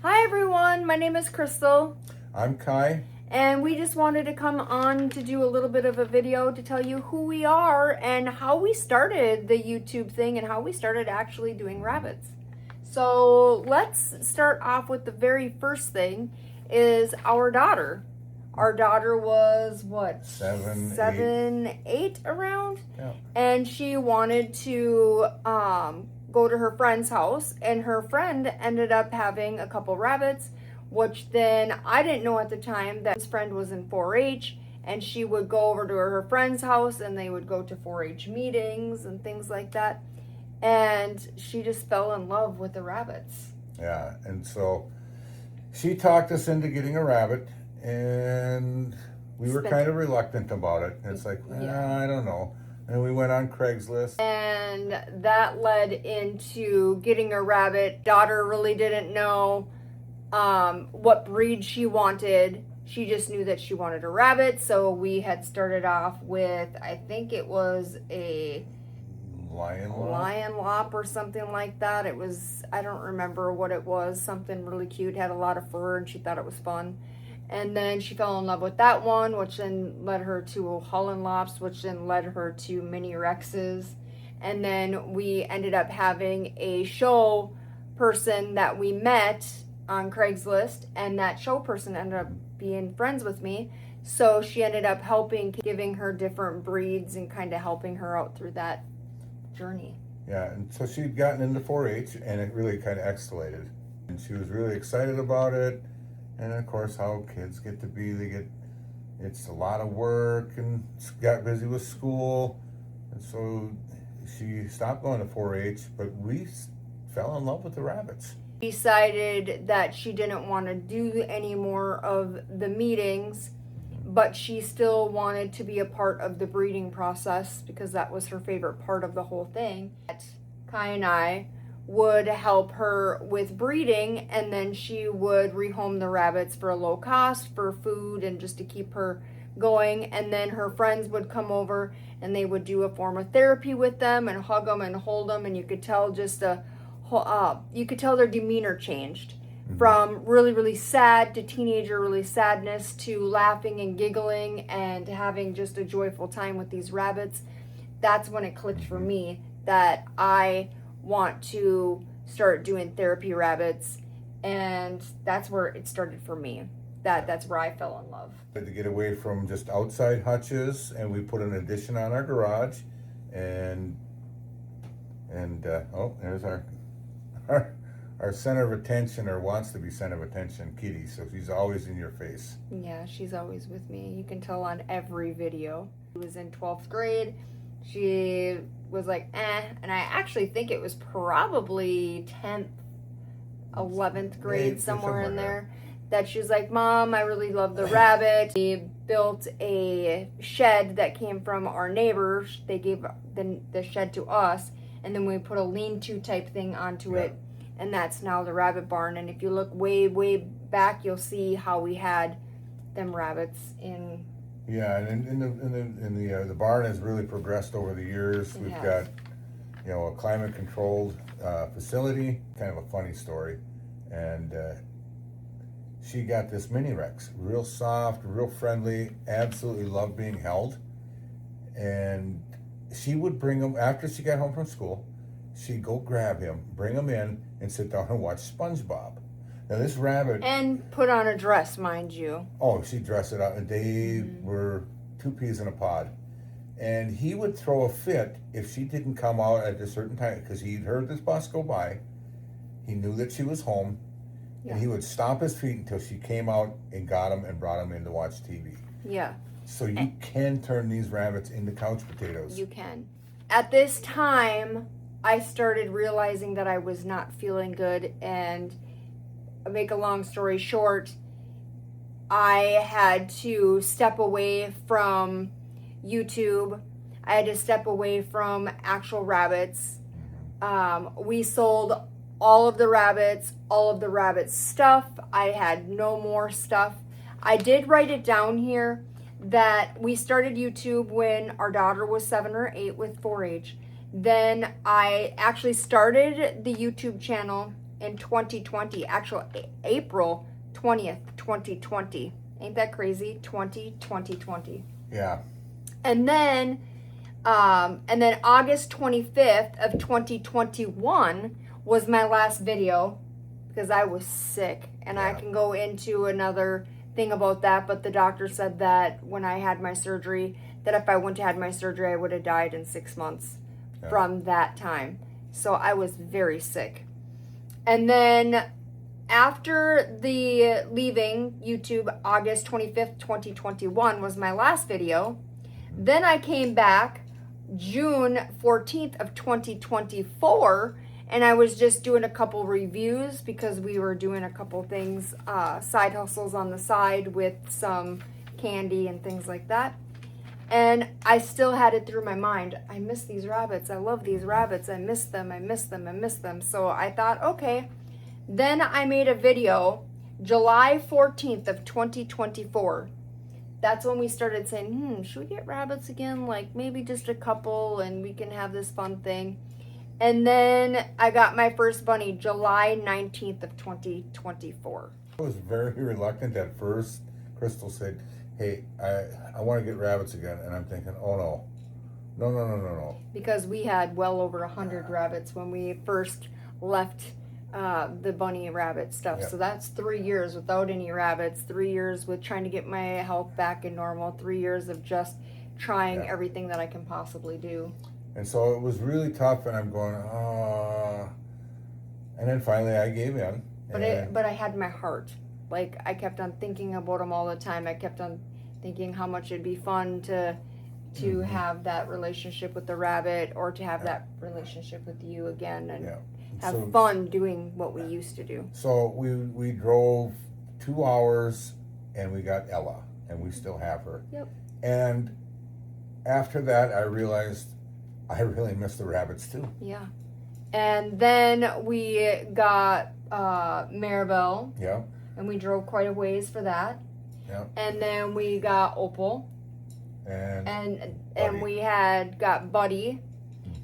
Hi everyone, my name is Crystal. I'm Kai. And we just wanted to come on to do a little bit of a video to tell you who we are and how we started the YouTube thing and how we started actually doing rabbits. So let's start off with the very first thing is our daughter. Our daughter was what? Seven, eight around? Yeah. And she wanted to go to her friend's house, and her friend ended up having a couple rabbits, which then I didn't know at the time that his friend was in 4-H, and she would go over to her friend's house and they would go to 4-H meetings and things like that. And she just fell in love with the rabbits. Yeah, and so she talked us into getting a rabbit, and we were kind of reluctant about it. It's like, I don't know. And we went on Craigslist. And that led into getting a rabbit. Daughter really didn't know what breed she wanted. She just knew that she wanted a rabbit. So we had started off with, I think it was a Lion Lop or something like that. It was, I don't remember what it was. Something really cute, had a lot of fur, and she thought it was fun. And then she fell in love with that one, which then led her to Holland Lops, which then led her to Mini Rexes. And then we ended up having a show person that we met on Craigslist, and that show person ended up being friends with me. So she ended up helping, giving her different breeds and kind of helping her out through that journey. Yeah, and so she'd gotten into 4-H, and it really kind of escalated. And she was really excited about it. And of course, how kids get to be, it's a lot of work, and got busy with school. And so she stopped going to 4-H, but we fell in love with the rabbits. Decided that she didn't want to do any more of the meetings, but she still wanted to be a part of the breeding process because that was her favorite part of the whole thing. Kai and I would help her with breeding, and then she would rehome the rabbits for a low cost for food and just to keep her going. And then her friends would come over and they would do a form of therapy with them and hug them and hold them, and you could tell you could tell their demeanor changed from really, really sad to teenager really sadness to laughing and giggling and having just a joyful time with these rabbits. That's when it clicked for me that I want to start doing therapy rabbits, and that's where it started for me. That's where I fell in love. To get away from just outside hutches, and we put an addition on our garage, and there's our center of attention, or wants to be center of attention, Kitty. So she's always in your face. Yeah, she's always with me. You can tell on every video. She was in 12th grade. She was like, and I actually think it was probably 10th, 11th grade, somewhere in there, that she was like, Mom, I really love the rabbit. We built a shed that came from our neighbors. They gave the shed to us, and then we put a lean-to type thing onto it, and that's now the rabbit barn. And if you look way, way back, you'll see how we had them rabbits in. Yeah, and the barn has really progressed over the years. We've got, a climate-controlled facility. Kind of a funny story, and she got this Mini Rex, real soft, real friendly, absolutely loved being held, and she would bring him after she got home from school. She'd go grab him, bring him in, and sit down and watch SpongeBob. Now this rabbit... And put on a dress, mind you. Oh, she'd dress it up. And they were 2 peas in a pod. And he would throw a fit if she didn't come out at a certain time, because he'd heard this bus go by. He knew that she was home. Yeah. And he would stomp his feet until she came out and got him and brought him in to watch TV. Yeah. So you can turn these rabbits into couch potatoes. You can. At this time, I started realizing that I was not feeling good, and make a long story short, I had to step away from YouTube. I had to step away from actual rabbits. We sold all of the rabbit stuff. I had no more stuff. I did write it down here that we started YouTube when our daughter was 7 or 8 with 4-H. Then I actually started the YouTube channel in 2020, actual April 20th, 2020. Ain't that crazy? 2020. Yeah. And then August 25th of 2021 was my last video because I was sick. And I can go into another thing about that, but the doctor said that when I had my surgery, that if I wouldn't have had my surgery, I would have died in 6 months from that time. So I was very sick. And then after the leaving YouTube, August 25th, 2021 was my last video. Then I came back June 14th of 2024, and I was just doing a couple reviews because we were doing a couple things, side hustles on the side with some candy and things like that. And I still had it through my mind. I miss these rabbits. I love these rabbits. I miss them. I miss them. I miss them. So I thought, okay. Then I made a video July 14th of 2024. That's when we started saying, should we get rabbits again? Like maybe just a couple and we can have this fun thing. And then I got my first bunny July 19th of 2024. I was very reluctant at first. Crystal said, hey, I want to get rabbits again. And I'm thinking, oh no. No. Because we had well over 100 rabbits when we first left the bunny rabbit stuff. So that's 3 years without any rabbits, 3 years with trying to get my health back in normal, 3 years of just trying everything that I can possibly do. And so it was really tough, and I'm going, and then finally I gave in. But I had my heart. Like, I kept on thinking about them all the time. I kept on thinking how much it'd be fun to have that relationship with the rabbit, or to have that relationship with you again, and have fun doing what we used to do. So we drove 2 hours, and we got Ella, and we still have her. Yep. And after that, I realized I really miss the rabbits too. Yeah. And then we got Maribel. Yeah. And we drove quite a ways for that. Yeah. And then we got Opal. And we had got Buddy.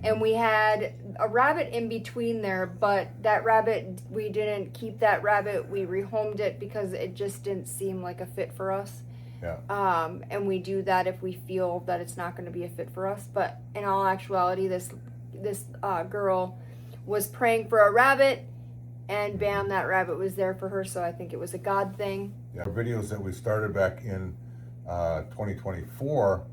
And we had a rabbit in between there, but that rabbit, we didn't keep that rabbit. We rehomed it because it just didn't seem like a fit for us. Yeah. And we do that if we feel that it's not going to be a fit for us. But in all actuality, this girl was praying for a rabbit, and bam, that rabbit was there for her. So I think it was a God thing. Yeah, videos that we started back in 2024,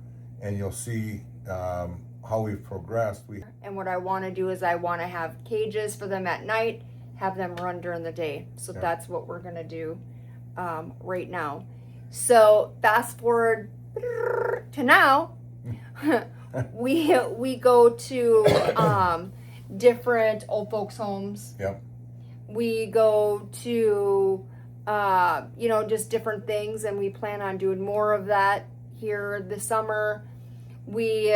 and you'll see how we've progressed. And what I want to do is I want to have cages for them at night, have them run during the day. So that's what we're going to do right now. So fast forward to now, we go to different old folks' homes. Yep. We go to just different things, and we plan on doing more of that here this summer. We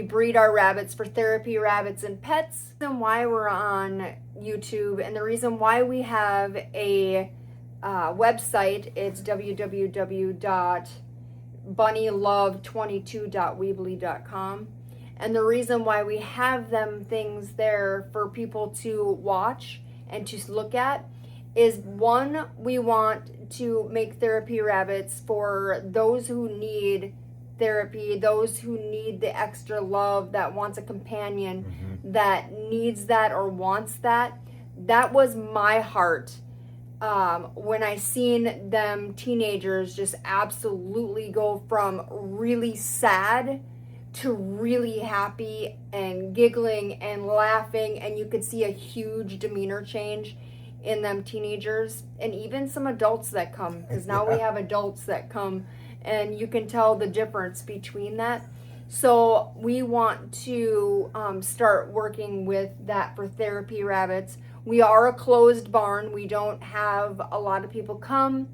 breed our rabbits for therapy, rabbits and pets. The reason why we're on YouTube, and the reason why we have a website, it's www.bunnylove22.weebly.com. And the reason why we have them things there for people to watch and to look at is, one, we want to make therapy rabbits for those who need therapy, those who need the extra love, that wants a companion, that needs that or wants that. That was my heart when I seen them teenagers just absolutely go from really sad to really happy and giggling and laughing, and you could see a huge demeanor change in them teenagers, and even some adults that come, because now we have adults that come, and you can tell the difference between that. So we want to start working with that for therapy rabbits. We are a closed barn. We don't have a lot of people come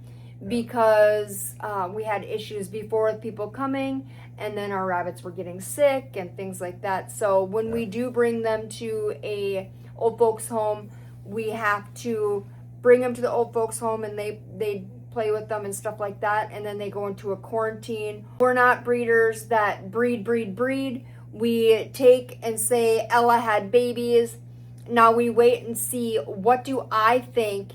because we had issues before with people coming, and then our rabbits were getting sick and things like that. So when we do bring them to a old folks home, we have to bring them to the old folks home, and they play with them and stuff like that, and then they go into a quarantine. We're not breeders that breed. We take and say Ella had babies. Now we wait and see, what do I think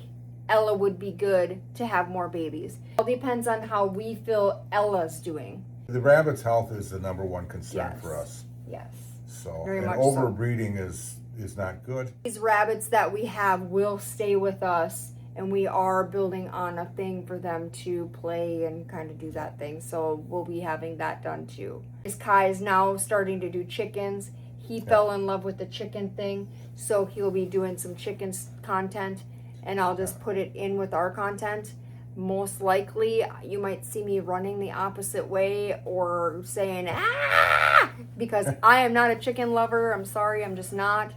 Ella would be good to have more babies. It all depends on how we feel Ella's doing. The rabbit's health is the number one concern Yes. for us. Yes. So, Very and much overbreeding is not good. These rabbits that we have will stay with us, and we are building on a thing for them to play and kind of do that thing. So we'll be having that done too. Kai is now starting to do chickens. He fell in love with the chicken thing, so he'll be doing some chickens content, and I'll just put it in with our content. Most likely, you might see me running the opposite way or saying, ah, because I am not a chicken lover. I'm sorry, I'm just not.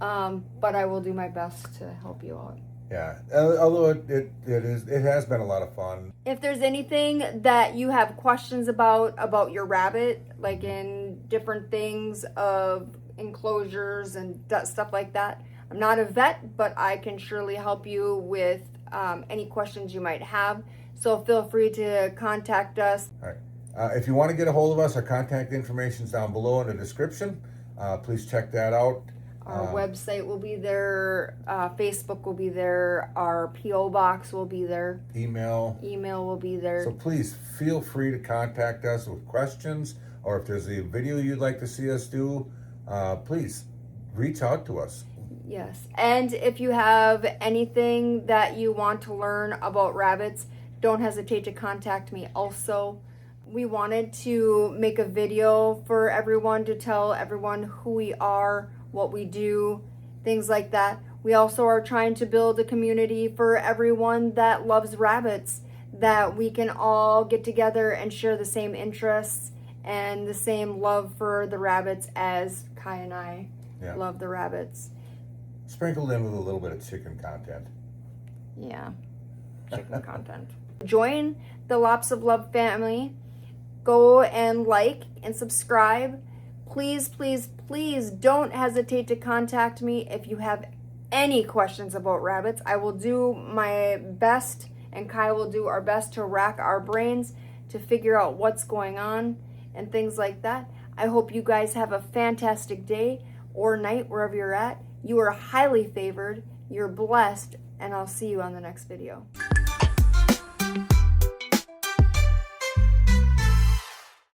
But I will do my best to help you out. Yeah, although it has been a lot of fun. If there's anything that you have questions about your rabbit, like in different things of enclosures and stuff like that, I'm not a vet, but I can surely help you with any questions you might have. So feel free to contact us. All right. If you want to get a hold of us, our contact information is down below in the description. Please check that out. Our website will be there. Facebook will be there. Our P.O. box will be there. Email will be there. So please feel free to contact us with questions, or if there's a video you'd like to see us do, please reach out to us. Yes. And if you have anything that you want to learn about rabbits, don't hesitate to contact me also. We wanted to make a video for everyone to tell everyone who we are, what we do, things like that. We also are trying to build a community for everyone that loves rabbits, that we can all get together and share the same interests and the same love for the rabbits as Kai and I love the rabbits. Sprinkled in with a little bit of chicken content. Yeah, chicken content. Join the Lops of Love family. Go and like and subscribe. Please, please, please don't hesitate to contact me if you have any questions about rabbits. I will do my best, and Kai will do our best to rack our brains to figure out what's going on and things like that. I hope you guys have a fantastic day or night wherever you're at. You are highly favored, you're blessed, and I'll see you on the next video.